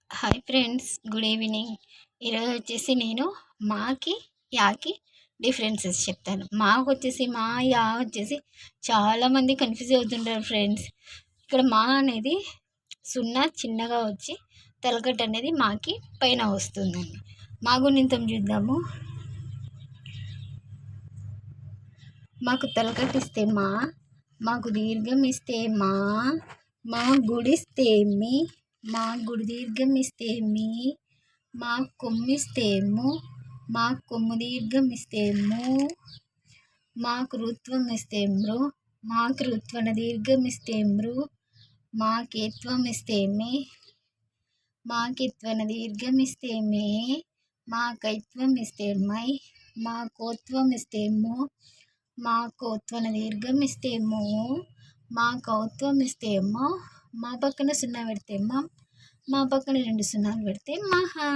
Hi friends, good evening. ఈరోజు వచ్చేసి నేను మాకి యాకి డిఫరెన్సెస్ చెప్తాను. మాకు వచ్చేసి మా యా వచ్చేసి చాలామంది కన్ఫ్యూజ్ అవుతుంటారు ఫ్రెండ్స్. ఇక్కడ మా అనేది సున్నా చిన్నగా వచ్చి తలకట్టు అనేది మాకి పైన వస్తుందండి. మా గుణింతం చూద్దాము. మాకు తలకట్టు ఇస్తే మా, మాకు దీర్ఘం ఇస్తే మా గుడిస్తే మీ, మా గుడి దీర్ఘం ఇస్తే మీ, మా కొమ్మిస్తే ము, మా కొమ్ము దీర్ఘం ఇస్తే ము, మా కృత్వం ఇస్తే మృ, మా కృత్వన దీర్ఘం ఇస్తే మృ, మా కేత్వం ఇస్తే మే, మా కిత్వన దీర్ఘం ఇస్తే మే, మా కైత్వం ఇస్తే మై, మా కోత్వం ఇస్తే ము, మా కోత్వన దీర్ఘం ఇస్తే మో, మా కౌత్వం ఇస్తే మో, మా పక్కన సున్నా పెడితే మా పక్కన 2 సున్నాలు పెడితే మహా.